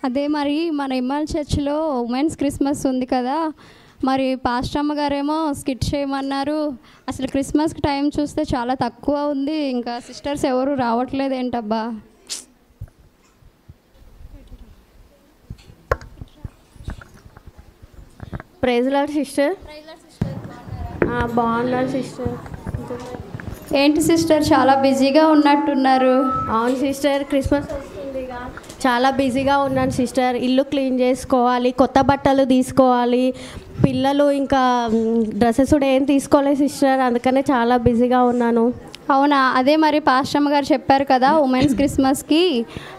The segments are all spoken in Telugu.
అదే మరి మన ఇమ్మాల్ చర్చ్లో ఉమెన్స్ క్రిస్మస్ ఉంది కదా, మరి పాస్టర్ అమ్మగారేమో స్కిట్ చేయమన్నారు. అసలు క్రిస్మస్కి టైం చూస్తే చాలా తక్కువ ఉంది, ఇంకా సిస్టర్స్ ఎవరు రావట్లేదు ఏంటబ్బా. Praise Lord sister. బాగున్నారు సిస్టర్. ఏంటి సిస్టర్ చాలా బిజీగా ఉన్నట్టున్నారు? అవును సిస్టర్, క్రిస్మస్ వస్తుందిగా, చాలా బిజీగా ఉన్నాను సిస్టర్. ఇల్లు క్లీన్ చేసుకోవాలి, కొత్త బట్టలు తీసుకోవాలి, పిల్లలు ఇంకా డ్రెస్సెస్ కూడా ఏం తీసుకోలేదు సిస్టర్, అందుకనే చాలా బిజీగా ఉన్నాను. అవునా, అదే మరి పాస్టర్ గారు చెప్పారు కదా ఉమెన్స్ క్రిస్మస్కి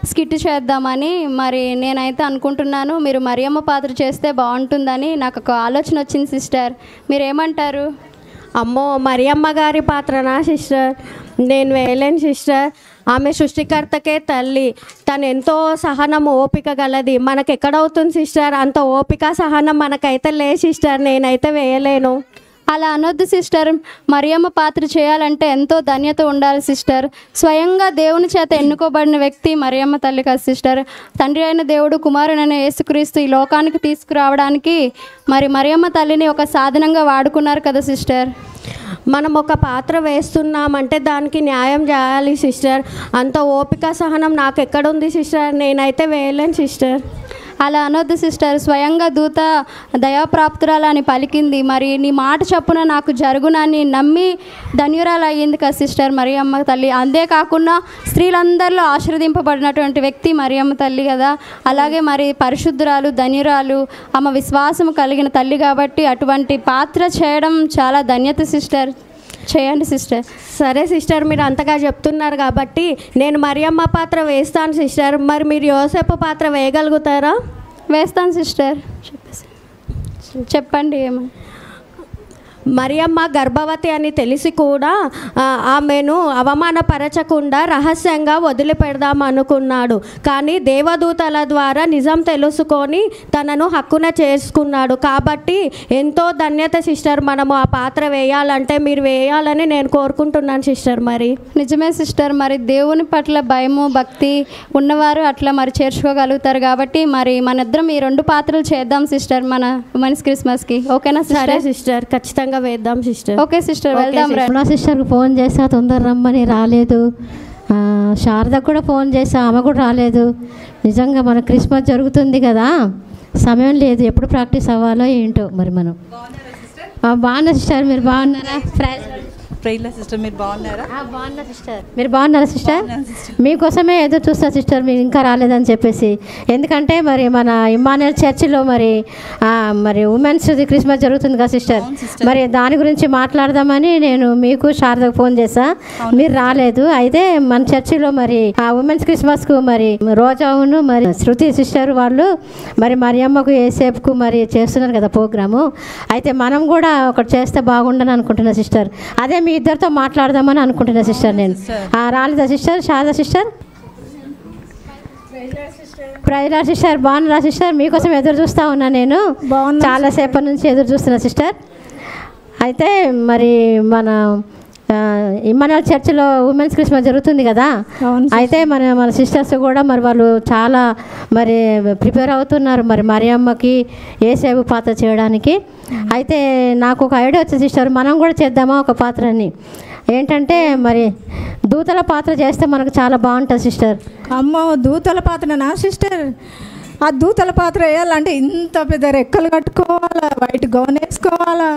స్కిట్ చేద్దామని. మరి నేనైతే అనుకుంటున్నాను మీరు మరియమ్మ పాత్ర చేస్తే బాగుంటుందని నాకు ఒక ఆలోచన వచ్చింది సిస్టర్, మీరేమంటారు? అమ్మో, మరియమ్మ గారి పాత్రనా సిస్టర్? నేను వేయలేను సిస్టర్. ఆమె సృష్టికర్తకే తల్లి, తను ఎంతో సహనం ఓపిక గలది. మనకు ఎక్కడవుతుంది సిస్టర్ అంత ఓపిక సహనం? మనకైతే లేదు సిస్టర్, నేనైతే వేయలేను. అలా అనొద్దు సిస్టర్, మరియమ్మ పాత్ర చేయాలంటే ఎంతో ధన్యత ఉండాలి సిస్టర్. స్వయంగా దేవుని చేత ఎన్నుకోబడిన వ్యక్తి మరియమ్మ తల్లి కదా సిస్టర్. తండ్రి అయిన దేవుడు కుమారుడైన యేసుక్రీస్తు ఈ లోకానికి తీసుకురావడానికి మరి మరియమ్మ తల్లిని ఒక సాధనంగా వాడుకున్నారు కదా సిస్టర్. మనం ఒక పాత్ర వేస్తున్నామంటే దానికి న్యాయం చేయాలి సిస్టర్. అంత ఓపిక సహనం నాకు ఎక్కడుంది సిస్టర్, నేనైతే వేయలేను సిస్టర్. అలా అనొద్దు సిస్టర్, స్వయంగా దూత దయాప్రాప్తురాలని పలికింది. మరి నీ మాట చప్పున నాకు జరుగునని నమ్మి ధన్యురాలు అయ్యింది కదా సిస్టర్ మరియమ్మ తల్లి. అంతేకాకుండా స్త్రీలందరిలో ఆశీర్వదింపబడినటువంటి వ్యక్తి మరియమ్మ తల్లి కదా. అలాగే మరి పరిశుద్ధురాలు, ధన్యురాలు, ఆమె విశ్వాసం కలిగిన తల్లి కాబట్టి అటువంటి పాత్ర చేయడం చాలా ధన్యత సిస్టర్. చేయండి సిస్టర్. సరే సిస్టర్, మీరు అంతగా చెప్తున్నారు కాబట్టి నేను మరియమ్మ పాత్ర వేస్తాను సిస్టర్. మరి మీరు యోసేపు పాత్ర వేయగలుగుతారా? వేస్తాను సిస్టర్. చెప్పండి ఏమో. మరియమ్మ గర్భవతి అని తెలిసి కూడా ఆమెను అవమానపరచకుండా రహస్యంగా వదిలిపెడదాం అనుకున్నాడు. కానీ దేవదూతల ద్వారా నిజం తెలుసుకొని తనను హక్కున చేసుకున్నాడు. కాబట్టి ఎంతో ధన్యత సిస్టర్. మనము ఆ పాత్ర వేయాలంటే మీరు వేయాలని నేను కోరుకుంటున్నాను సిస్టర్. మరి నిజమే సిస్టర్, మరి దేవుని పట్ల భయము భక్తి ఉన్నవారు అట్లా మరి చేర్చుకోగలుగుతారు. కాబట్టి మరి మన ఇద్దరం ఈ రెండు పాత్రలు చేద్దాం సిస్టర్ మన ఉమెన్స్ క్రిస్మస్కి. ఓకేనా? సరే సిస్టర్, ఖచ్చితంగా వేద్దాం సిస్టర్. ఓకే సిస్టర్, వెళ్దాం. నా సిస్టర్కి ఫోన్ చేసా, తొందర రమ్మని రాలేదు. శారదకు కూడా ఫోన్ చేసా, ఆమె కూడా రాలేదు. నిజంగా మన క్రిస్మస్ జరుగుతుంది కదా, సమయం లేదు. ఎప్పుడు ప్రాక్టీస్ అవ్వాలో ఏంటో మరి మనం. బాగున్నా సిస్టర్, మీరు బాగున్నారా? ప్రైజ్లా సిస్టర్, మీరు బాగున్నారా? బాగున్నా సిస్టర్, మీరు బాగున్నారా సిస్టర్? మీకోసమే ఎదురు చూస్తా సిస్టర్, మీరు ఇంకా రాలేదని చెప్పేసి. ఎందుకంటే మరి మన ఇమ్మానుయేల్ చర్చిలో మరి ఉమెన్స్ క్రిస్మస్ జరుగుతుంది కదా సిస్టర్. మరి దాని గురించి మాట్లాడదామని నేను మీకు శారదకు ఫోన్ చేసా, మీరు రాలేదు. అయితే మన చర్చిలో మరి ఆ ఉమెన్స్ క్రిస్మస్కు మరి రోజావును మరి శృతి సిస్టర్ వాళ్ళు మరి మరియమ్మకు యేసేపుకు మరి చేస్తున్నారు కదా ప్రోగ్రాము. అయితే మనం కూడా ఒకటి చేస్తే బాగుండని అనుకుంటున్నా సిస్టర్. అదే మీ ఇద్దరితో మాట్లాడదామని అనుకుంటున్నా సిస్టర్. నేను రాలేదా సిస్టర్? శారదా సిస్టర్, ప్రైజ్లా సిస్టర్, బాగున్నారా సిస్టర్? మీకోసం ఎదురు చూస్తూ ఉన్నా నేను, చాలాసేపటి నుంచి ఎదురు చూస్తున్నా సిస్టర్. అయితే మరి మన ఇమ్మానుయేల్ చర్చిలో ఉమెన్స్ క్రిస్మస్ జరుగుతుంది కదా. అయితే మన సిస్టర్స్ కూడా మరి వాళ్ళు చాలా మరి ప్రిపేర్ అవుతున్నారు మరి మరియమ్మకి యేసేపు పాత్ర చేయడానికి. అయితే నాకు ఒక ఐడియా వచ్చింది సిస్టర్, మనం కూడా చేద్దామా ఒక పాత్రని. ఏంటంటే మరి దూతల పాత్ర చేస్తే మనకు చాలా బాగుంటుంది సిస్టర్. అమ్మో, దూతల పాత్రనా సిస్టర్? ఆ దూతల పాత్ర వేయాలంటే ఇంత పెద్ద రెక్కలు కట్టుకోవాలా, వైట్ గౌన్ వేసుకోవాలా,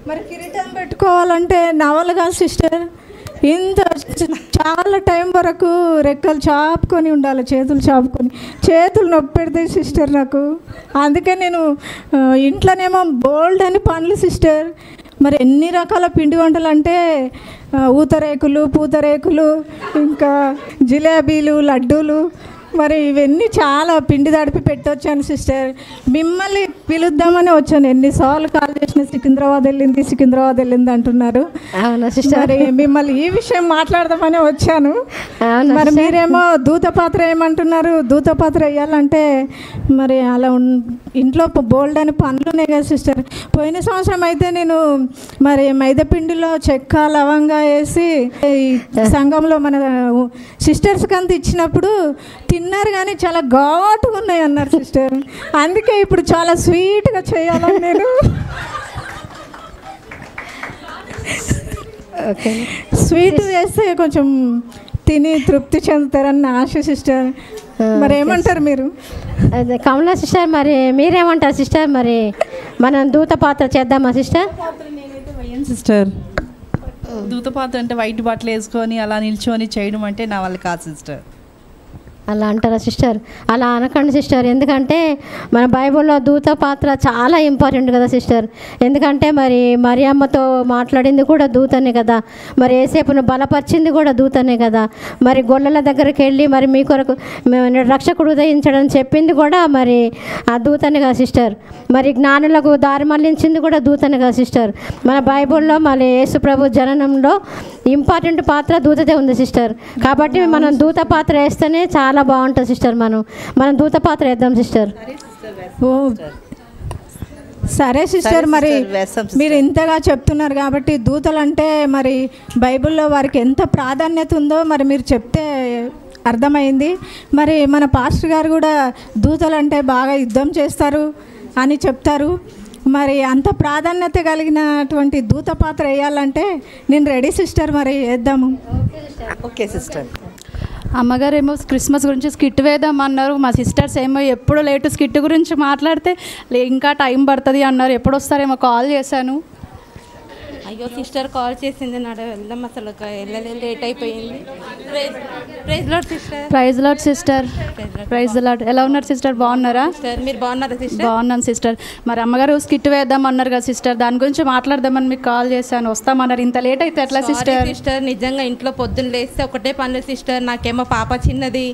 మరి కిరీటం పెట్టుకోవాలంటే నవలు కాదు సిస్టర్. ఇంత చాలా టైం వరకు రెక్కలు చాపుకొని ఉండాలి, చేతులు చాపుకొని. చేతులు నొప్పి పెడతాయి సిస్టర్ నాకు. అందుకే నేను ఇంట్లోనేమో బోల్డ్ అని పనులు సిస్టర్. మరి ఎన్ని రకాల పిండి వంటలు అంటే ఊతరేకులు, పూతరేకులు, ఇంకా జిలేబీలు, లడ్డూలు, మరి ఇవన్నీ చాలా పిండి తడిపి పెట్టొచ్చాను సిస్టర్. మిమ్మల్ని పిలుద్దామని వచ్చాను. ఎన్నిసార్లు కాల్ చేసిన సికింద్రాబాద్ వెళ్ళింది అంటున్నారు. మరి మిమ్మల్ని ఈ విషయం మాట్లాడదామని వచ్చాను. మరి మీరేమో దూత పాత్ర ఏమంటున్నారు? దూత పాత్ర వేయాలంటే మరి అలా ఇంట్లో బోల్డ్ అని పనులు ఉన్నాయి కదా సిస్టర్. పోయిన సంవత్సరం అయితే నేను మరి మైదాపిండిలో చెక్క లవంగా వేసి సంఘంలో మన సిస్టర్స్కి అంత ఇచ్చినప్పుడు తిన్నారు కానీ చాలా ఘాటుగా ఉన్నాయి అన్నారు సిస్టర్. అందుకే ఇప్పుడు చాలా స్వీట్గా చేయాలని నేను ఓకే, స్వీట్ చేస్తే కొంచెం తిని తృప్తి చెందుతారని నా ఆశ సిస్టర్. మరి ఏమంటారు మీరు? అదే కమలా సిస్టర్, మరి మీరేమంటారు సిస్టర్? మరి మనం దూత పాత్ర చేద్దామా సిస్టర్? సిస్టర్ దూత పాత్ర అంటే వైట్ బట్టలు వేసుకొని అలా నిల్చొని చేయడం అంటే నా వల్ల కాదు సిస్టర్. అలా అంటారా సిస్టర్? అలా అనకండి సిస్టర్, ఎందుకంటే మన బైబిల్లో దూత పాత్ర చాలా ఇంపార్టెంట్ కదా సిస్టర్. ఎందుకంటే మరి మరియమ్మతో మాట్లాడింది కూడా దూతనే కదా, మరి యేసేపును బలపరిచింది కూడా దూతనే కదా, మరి గొల్లల దగ్గరికి వెళ్ళి మరి మీ కొరకు రక్షకుడు ఉదయించడం చెప్పింది కూడా మరి ఆ దూతనే కదా సిస్టర్. మరి జ్ఞానులకు దారి మళ్లించింది కూడా దూతనే కదా సిస్టర్. మన బైబిల్లో మరి యేసు ప్రభు జననంలో ఇంపార్టెంట్ పాత్ర దూతదే ఉంది సిస్టర్. కాబట్టి మనం దూత పాత్ర వేస్తేనే చాలా బాగుంటుంది సిస్టర్. మనం దూత పాత్ర వేద్దాం సిస్టర్. ఓ సరే సిస్టర్, మరి మీరు ఇంతగా చెప్తున్నారు కాబట్టి దూతలు అంటే మరి బైబిల్లో వారికి ఎంత ప్రాధాన్యత ఉందో మరి మీరు చెప్తే అర్థమైంది. మరి మన పాస్టర్ గారు కూడా దూతలు అంటే బాగా యుద్ధం చేస్తారు అని చెప్తారు. మరి అంత ప్రాధాన్యత కలిగినటువంటి దూత పాత్ర వేయాలంటే నేను రెడీ సిస్టర్, మరి వేద్దాము. Okay sister. అమ్మగారు ఏమో క్రిస్మస్ గురించి స్కిట్ వేద్దాం అన్నారు. మా సిస్టర్స్ ఏమో ఎప్పుడు లేటు స్కిట్ గురించి మాట్లాడితే ఇంకా టైం పడుతుంది అన్నారు. ఎప్పుడు వస్తారేమో కాల్ చేశాను. అయ్యో సిస్టర్ కాల్ చేసింది, నాడ వెళ్దాం, అసలు వెళ్ళలేదు, లేట్ అయిపోయింది. Praise Lord sister. Praise Lord sister. Praise Lord. ఎలా ఉన్నారు సిస్టర్? బాగున్నారా సిస్టర్? మీరు బాగున్నారా సిస్టర్? బాగున్నాను సిస్టర్. మరి అమ్మగారు స్కిట్ వేద్దాం అన్నారు కదా సిస్టర్, దాని గురించి మాట్లాడదామని మీకు కాల్ చేశాను. వస్తామన్నారు. ఇంత లేట్ అయితే ఎట్లా సిస్టర్? సిస్టర్ నిజంగా ఇంట్లో పొద్దున్న లేస్తే ఒకటే పనులు సిస్టర్. నాకేమో పాప చిన్నది,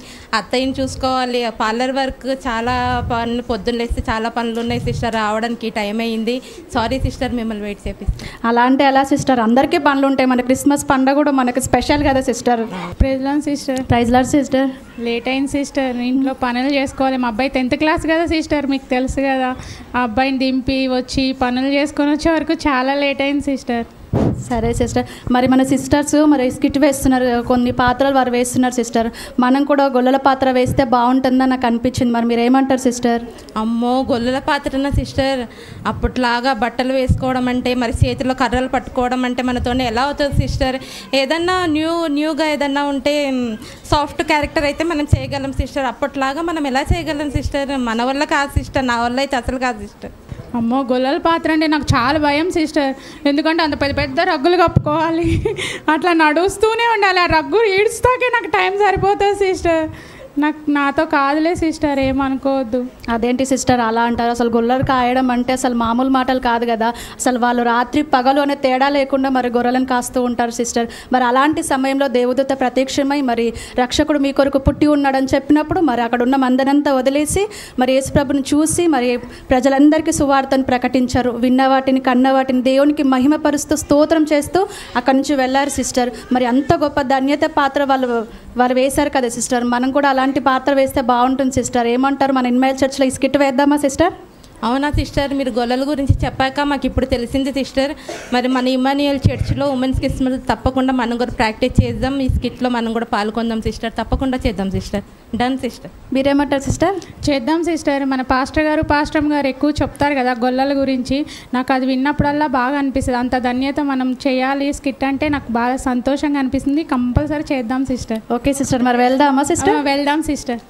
అత్తయ్యని చూసుకోవాలి, పార్లర్ వర్క్, చాలా పనులు, పొద్దున్న లేస్తే చాలా పనులు ఉన్నాయి సిస్టర్. రావడానికి టైం అయింది. సారీ సిస్టర్, మిమ్మల్ని వెయిట్ చేపిస్తాను. అలా అంటే ఎలా సిస్టర్? అందరికీ పనులు ఉంటాయి. మన క్రిస్మస్ పండుగ కూడా మనకి స్పెషల్ కదా sister. Praise Lord sister. Praise Lord sister. Late అయింది సిస్టర్, ఇంట్లో పనులు చేసుకోవాలి. మా అబ్బాయి 10th క్లాస్ కదా సిస్టర్, మీకు తెలుసు కదా. ఆ అబ్బాయిని దింపి వచ్చి పనులు చేసుకొని వచ్చే వరకు చాలా లేట్ అయింది సిస్టర్. సరే సిస్టర్. మరి మన సిస్టర్స్ మరి స్కిట్ వేస్తున్నారు, కొన్ని పాత్రలు వారు వేస్తున్నారు సిస్టర్. మనం కూడా గొల్లల పాత్ర వేస్తే బాగుంటుందని నాకు అనిపించింది. మరి మీరు ఏమంటారు సిస్టర్? అమ్మో గొల్లల పాత్రన సిస్టర్, అప్పట్లాగా బట్టలు వేసుకోవడం అంటే, మరి చేతిలో కర్రలు పట్టుకోవడం అంటే మనతోనే ఎలా అవుతుంది సిస్టర్? ఏదన్నా న్యూగా ఏదన్నా ఉంటే సాఫ్ట్ క్యారెక్టర్ అయితే మనం చేయగలం సిస్టర్. అప్పట్లాగా మనం ఎలా చేయగలం సిస్టర్? మన వల్ల కాదు సిస్టర్, నా వల్ల అయితే అసలు కాదు సిస్టర్. అమ్మో గొల్లల పాత్ర అంటే నాకు చాలా భయం సిస్టర్. ఎందుకంటే అంత పెద్ద పెద్ద రగ్గులు కప్పుకోవాలి, అట్లా నడుస్తూనే ఉండాలి. ఆ రగ్గు ఈడ్చుతాకే నాకు టైం సరిపోతుంది సిస్టర్. నాతో కాదులే సిస్టర్, ఏమనుకోవద్దు. అదేంటి సిస్టర్ అలా అంటారు? అసలు గొర్రెలు కాయడం అంటే అసలు మామూలు మాటలు కాదు కదా. అసలు వాళ్ళు రాత్రి పగలు అనే తేడా లేకుండా మరి గొర్రెలను కాస్తూ ఉంటారు సిస్టర్. మరి అలాంటి సమయంలో దేవదూత ప్రత్యక్షమై మరి రక్షకుడు మీ కొరకు పుట్టి ఉన్నాడని చెప్పినప్పుడు మరి అక్కడ ఉన్న మందనంతా వదిలేసి మరి యేసుప్రభుని చూసి మరి ప్రజలందరికీ సువార్తను ప్రకటించారు. విన్న వాటిని కన్న వాటిని దేవునికి మహిమపరుస్తూ స్తోత్రం చేస్తూ అక్కడి నుంచి వెళ్ళారు సిస్టర్. మరి అంత గొప్ప ధన్యత పాత్ర వాళ్ళు వేశారు కదా సిస్టర్. మనం కూడా అలాంటి పాత్ర వేస్తే బాగుంటుంది సిస్టర్. ఏమంటారు? మన ఇన్మైల్ చర్చ్లో ఈ స్కిట్ వేద్దామా సిస్టర్? అవునా సిస్టర్, మీరు గొల్లల గురించి చెప్పాక మాకు ఇప్పుడు తెలిసింది సిస్టర్. మరి మన ఇమ్మాన్యుయల్ చర్చ్లో ఉమెన్స్ క్రిస్మస్ తప్పకుండా మనం కూడా ప్రాక్టీస్ చేద్దాం. ఈ స్కిట్లో మనం కూడా పాల్గొందాం సిస్టర్. తప్పకుండా చేద్దాం సిస్టర్. Done sister. మీరేమంటారు సిస్టర్? చేద్దాం సిస్టర్. మన పాస్టర్ గారు ఎక్కువ చెప్తారు కదా గొల్లల గురించి. నాకు అది విన్నప్పుడల్లా బాగా అనిపిస్తుంది. అంత ధన్యత మనం చేయాలి స్కిట్ అంటే నాకు బాగా సంతోషంగా అనిపిస్తుంది. కంపల్సరీ చేద్దాం సిస్టర్. ఓకే సిస్టర్, మరి వెళ్దామా సిస్టర్? వెళ్దాం sister.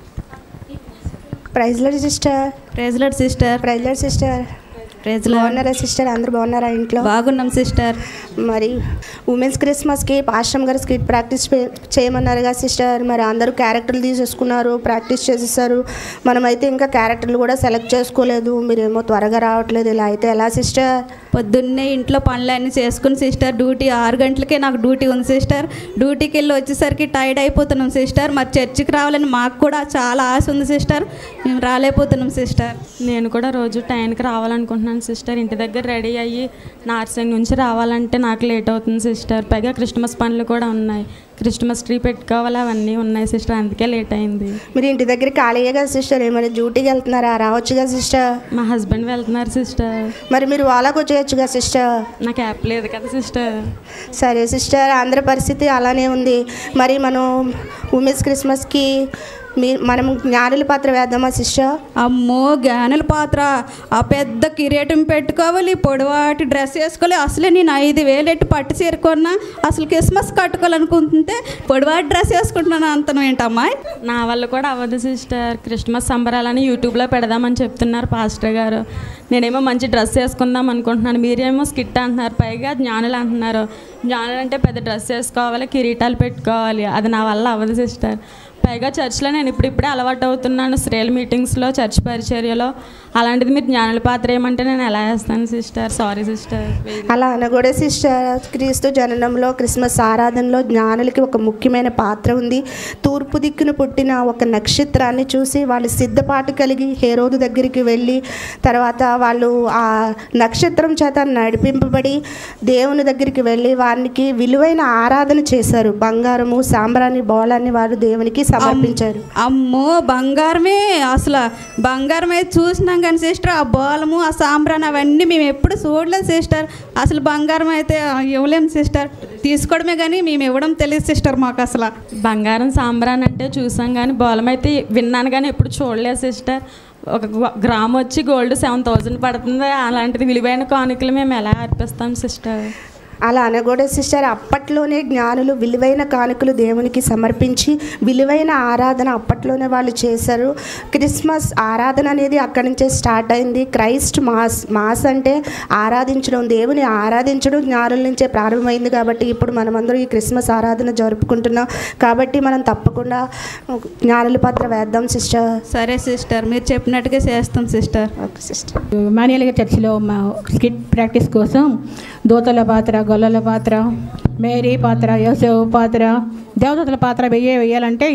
Praise Lord sister. Praise Lord sister. Praise Lord sister. Praise Lord. బాగున్నారా సిస్టర్? అందరూ బాగున్నారా ఇంట్లో? బాగున్నాం సిస్టర్. మరి ఉమెన్స్ క్రిస్మస్కి పాస్టర్ గారు స్కిట్ ప్రాక్టీస్ చేయమన్నారు కదా సిస్టర్. మరి అందరూ క్యారెక్టర్లు తీసేసుకున్నారు, ప్రాక్టీస్ చేసేసారు. మనమైతే ఇంకా క్యారెక్టర్లు కూడా సెలెక్ట్ చేసుకోలేదు. మీరేమో త్వరగా రావట్లేదు. ఇలా అయితే ఎలా సిస్టర్? పొద్దున్నే ఇంట్లో పనులన్నీ చేసుకుని సిస్టర్, డ్యూటీ 6 గంటలకే నాకు డ్యూటీ ఉంది సిస్టర్. డ్యూటీకి వెళ్ళి వచ్చేసరికి టైర్డ్ అయిపోతున్నాం సిస్టర్. మరి చర్చికి రావాలని మాకు కూడా చాలా ఆశ ఉంది సిస్టర్, మేము రాలేకపోతున్నాం సిస్టర్. నేను కూడా రోజు టైంకి రావాలనుకుంటున్నాను సిస్టర్. ఇంటి దగ్గర రెడీ అయ్యి నార్సింగ్ నుంచి రావాలంటే నాకు లేట్ అవుతుంది సిస్టర్. పైగా క్రిస్మస్ పనులు కూడా ఉన్నాయి, క్రిస్మస్ ట్రీ పెట్టుకోవాలి, అవన్నీ ఉన్నాయి సిస్టర్. అందుకే లేట్ అయింది. మీరు ఇంటి దగ్గర ఖాళీయే కదా సిస్టర్? ఏమైనా డ్యూటీకి వెళ్తున్నారా? రావచ్చు కదా సిస్టర్. మా హస్బెండ్ వెళ్తున్నారు సిస్టర్. మరి మీరు వాళ్ళకు వచ్చేయచ్చు కదా సిస్టర్. నాకు యాప్ లేదు కదా సిస్టర్. సరే సిస్టర్, అందరి పరిస్థితి అలానే ఉంది. మరి మనం ఉమెన్స్ క్రిస్మస్కి మనం జ్ఞానుల పాత్ర వేద్దామా సిస్టర్? అమ్మో జ్ఞానుల పాత్ర, ఆ పెద్ద కిరీటం పెట్టుకోవాలి, పొడవాటి డ్రెస్ వేసుకోవాలి. అసలే నేను 5,000 ఎట్టి పట్టు చేరుకున్నా, అసలు క్రిస్మస్ కట్టుకోవాలనుకుంటుంటే పొడవాటి డ్రెస్ వేసుకుంటున్నాను అంతను ఏంటమ్మా? నా వల్ల కూడా అవ్వదు సిస్టర్. క్రిస్మస్ సంబరాలని యూట్యూబ్లో పెడదామని చెప్తున్నారు పాస్టర్ గారు. నేనేమో మంచి డ్రెస్ వేసుకుందాం అనుకుంటున్నాను, మీరేమో స్కిట్ అంటున్నారు, పైగా జ్ఞానులు అంటున్నారు. జ్ఞానులు అంటే పెద్ద డ్రెస్ వేసుకోవాలి, కిరీటాలు పెట్టుకోవాలి, అది నా వల్ల అవ్వదు సిస్టర్. పైగా చర్చ్లో నేను ఇప్పుడిప్పుడే అలవాటు అవుతున్నాను, స్త్రీల మీటింగ్స్లో, చర్చ్ పరిచర్యలో. అలాంటిది మీరు జ్ఞానుల పాత్ర ఏమంటే నేను ఎలా వేస్తాను సిస్టర్? Sorry sister. అలా అనకూడదు సిస్టర్. క్రీస్తు జననంలో క్రిస్మస్ ఆరాధనలో జ్ఞానులకి ఒక ముఖ్యమైన పాత్ర ఉంది. తూర్పు దిక్కున పుట్టిన ఒక నక్షత్రాన్ని చూసి వాళ్ళు సిద్ధపాటు కలిగి హేరోదు దగ్గరికి వెళ్ళి, తర్వాత వాళ్ళు ఆ నక్షత్రం చేత నడిపింపబడి దేవుని దగ్గరికి వెళ్ళి వారికి విలువైన ఆరాధన చేశారు. బంగారము, సాంబ్రాణి, బోళాన్ని వారు దేవునికి సమర్పించారు. అమ్మో బంగారమే, అసలు బంగారమే చూసినాం కానీ సిస్టర్, ఆ బోలము, ఆ సాంబ్రాన్ అవన్నీ మేము ఎప్పుడు చూడలేదు సిస్టర్. అసలు బంగారం అయితే ఇవ్వలేము సిస్టర్, తీసుకోవడమే కానీ మేము ఇవ్వడం తెలియదు సిస్టర్ మాకు. అసలు బంగారం సాంబ్రాన్ అంటే చూసాం కానీ బోలం అయితే విన్నాను కానీ ఎప్పుడు చూడలేదు సిస్టర్. ఒక గ్రామ్ వచ్చి గోల్డ్ 7,000 పడుతుంది. అలాంటిది విలువైన కానుకలు మేము ఎలా అర్పిస్తాం సిస్టర్? అలా అనకూడదు సిస్టర్. అప్పట్లోనే జ్ఞానులు విలువైన కానుకలు దేవునికి సమర్పించి విలువైన ఆరాధన అప్పట్లోనే వాళ్ళు చేశారు. క్రిస్మస్ ఆరాధన అనేది అక్కడి నుంచే స్టార్ట్ అయింది. క్రైస్ట్ మాస్ అంటే ఆరాధించడం, దేవుని ఆరాధించడం జ్ఞానుల నుంచే ప్రారంభమైంది. కాబట్టి ఇప్పుడు మనమందరం ఈ క్రిస్మస్ ఆరాధన జరుపుకుంటున్నాం. కాబట్టి మనం తప్పకుండా జ్ఞానుల పాత్ర వేద్దాం సిస్టర్. సరే సిస్టర్, మీరు చెప్పినట్టుగా చేస్తాం సిస్టర్. Okay sister. మాన్యులుగా చర్చిలో మా స్కిట్ ప్రాక్టీస్ కోసం దూతల పాత్ర, గొల్లల పాత్ర, మేరీ పాత్ర, యోసేపు పాత్ర, దేవదూతల పాత్ర వేయాలంటే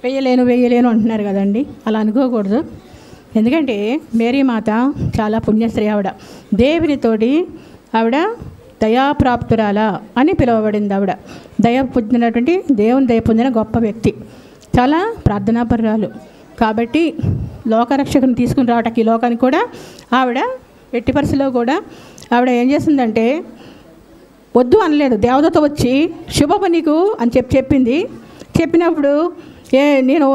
వేయలేను అంటున్నారు కదండి. అలా అనుకోకూడదు. ఎందుకంటే మేరీ మాత చాలా పుణ్యశ్రీ. ఆవిడ దేవునితోటి ఆవిడ దయాప్రాప్తురాల అని పిలువబడింది. ఆవిడ దయ పొందినటువంటి దేవుని దయ పొందిన గొప్ప వ్యక్తి, చాలా ప్రార్థనాపరురాలు. కాబట్టి లోకరక్షకుని తీసుకుని రావటానికి ఈ లోకానికి కూడా ఆవిడ ఎట్టి పరిస్థితిలో కూడా ఆవిడ ఏం చేసిందంటే వద్దు అనలేదు. దేవదూత వచ్చి శుభము నీకు అని చెప్పింది. చెప్పినప్పుడు నేను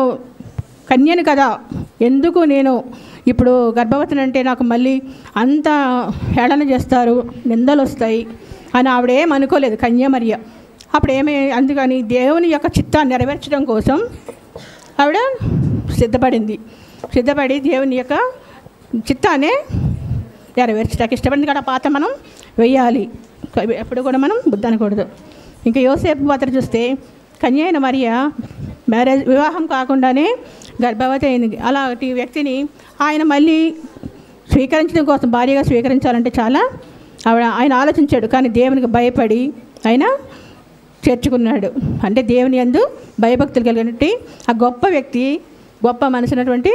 కన్యను కదా, ఎందుకు నేను ఇప్పుడు గర్భవతిని అంటే నాకు మళ్ళీ అంత హేళన చేస్తారు, నిందలు వస్తాయి అని ఆవిడేం అనుకోలేదు కన్య మరియ. అప్పుడు అందుకని దేవుని యొక్క చిత్తాన్ని నెరవేర్చడం కోసం ఆవిడ సిద్ధపడి దేవుని యొక్క చిత్తాన్ని నెరవేర్చడానికి ఇష్టపడింది. కూడా పాత్ర మనం వేయాలి, ఎప్పుడు కూడా మనం బుద్ధనకూడదు. ఇంకా యోసేపు పాత్ర చూస్తే కన్య అయిన మరియ వివాహం కాకుండానే గర్భవతి అయింది. అలాంటి వ్యక్తిని ఆయన మళ్ళీ స్వీకరించడం కోసం, భార్యగా స్వీకరించాలంటే చాలా ఆయన ఆలోచించాడు. కానీ దేవునికి భయపడి ఆయన చేర్చుకున్నాడు. అంటే దేవుని యందు భయభక్తులు కలిగినటువంటి ఆ గొప్ప వ్యక్తి, గొప్ప మనసున్నటువంటి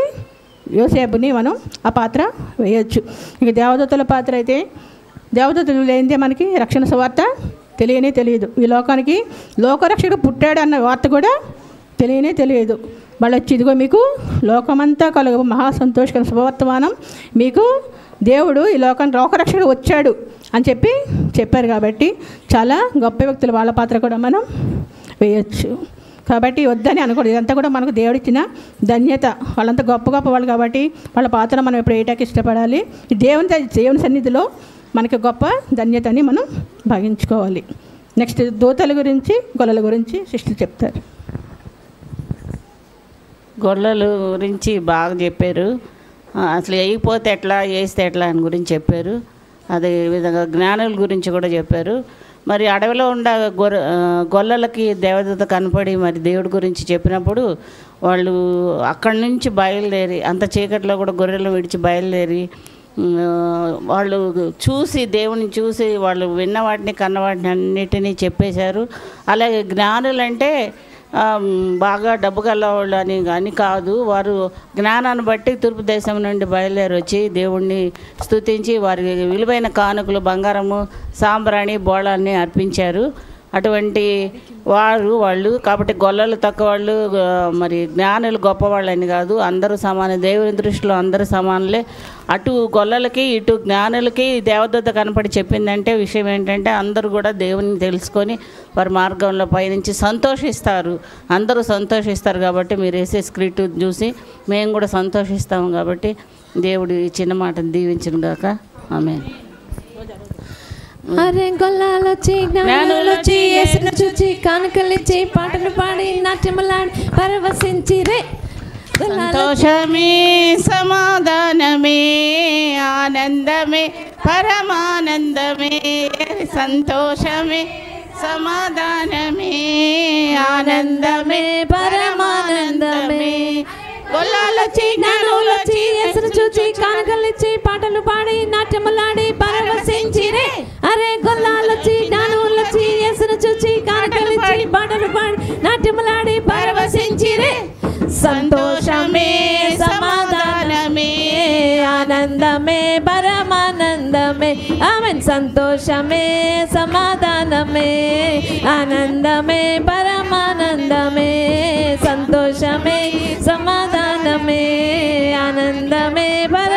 యోసేపుని మనం ఆ పాత్ర వేయచ్చు. ఇక దేవదూతల పాత్ర అయితే దేవదూతలు లేనిదే మనకి రక్షణ సువార్త తెలియదు. ఈ లోకానికి లోకరక్షకుడు పుట్టాడు అన్న వార్త కూడా తెలియదు. వాళ్ళు వచ్చి ఇదిగో మీకు లోకమంతా కలుగు మహా సంతోషకర శుభవర్తమానం, మీకు దేవుడు ఈ లోకానికి లోకరక్షకుడు వచ్చాడు అని చెప్పారు. కాబట్టి చాలా గొప్ప వ్యక్తులు, వాళ్ళ పాత్ర కూడా మనం వేయచ్చు. కాబట్టి వద్దని అనకూడదు. ఇదంతా కూడా మనకు దేవుడిచ్చిన ధన్యత. వాళ్ళంతా గొప్ప వాళ్ళు కాబట్టి వాళ్ళ పాత్ర మనం ఎప్పుడు వేయటానికి ఇష్టపడాలి. దేవుని సన్నిధిలో మనకి గొప్ప ధన్యతని మనం భావించుకోవాలి. నెక్స్ట్ దూతల గురించి, గొల్లల గురించి సిస్టర్ చెప్తారు. గొల్లల గురించి బాగా చెప్పారు. అసలు వేయకపోతే ఎట్లా, వేస్తే ఎట్లా అని గురించి చెప్పారు. అదే విధంగా జ్ఞానుల గురించి కూడా చెప్పారు. మరి అడవిలో ఉండ గొల్లలకి దేవదూత కనపడి మరి దేవుడి గురించి చెప్పినప్పుడు వాళ్ళు అక్కడి నుంచి బయలుదేరి, అంత చీకట్లో కూడా గొర్రెలు విడిచి బయలుదేరి వాళ్ళు దేవుని చూసి వాళ్ళు విన్న వాటిని, కన్న వాటిని అన్నిటినీ చెప్పేశారు. అలాగే జ్ఞానులంటే బాగా డబ్బు గల్లవాళ్ళు అని కాదు. వారు జ్ఞానాన్ని బట్టి తూర్పు దేశం నుండి బయలుదేరి వచ్చి దేవుణ్ణి స్తుతించి వారి విలువైన కానుకలు, బంగారము, సాంబ్రాణి, బోళాన్ని అర్పించారు. అటువంటి వాళ్ళు కాబట్టి గొల్లలు తక్కువ వాళ్ళు మరి జ్ఞానులు గొప్పవాళ్ళని కాదు, అందరూ సమాన, దేవుని దృష్టిలో అందరూ సమానులే. అటు గొల్లలకి ఇటు జ్ఞానులకి దేవదూత కనపడి చెప్పిందంటే విషయం ఏంటంటే అందరూ కూడా దేవుని తెలుసుకొని వారి మార్గంలో పయనించి సంతోషిస్తారు, అందరూ సంతోషిస్తారు. కాబట్టి మీరు వేసే స్క్రిప్ట్ చూసి మేము కూడా సంతోషిస్తాము. కాబట్టి దేవుడు ఈ చిన్న మాటను దీవించును గాక. ఆమేన్. అరే గొల్లాలొచ్చి జ్ఞానులొచ్చి యేసును చూచి కానుకలిచ్చి పాటలు పాడి నాట్యములాడి పరవశించిరే. సంతోషమే సమాధానమే ఆనందమే పరమానందమే, సంతోషమే సమాధానమే ఆనందమే పరమానందమే. గొల్లాలొచ్చి జ్ఞానులొచ్చి యేసును చూచి కానుకలిచ్చి పాటలు పాడి నాట్యములాడి పరవశించిరే. అరే గొల్లాలొచ్చి జ్ఞానులొచ్చి యేసును చూచి కానుకలిచ్చి పాటలు పాడి నాట్యములాడి పరవశించిరే. సంతోషమే సమాధానమే ఆనందమే పరమానందమే. ఆమేన్. సంతోషమే సమాధానమే ఆనందమే పరమానందమే. సంతోషమే సమాధానమే ఆనందమే పర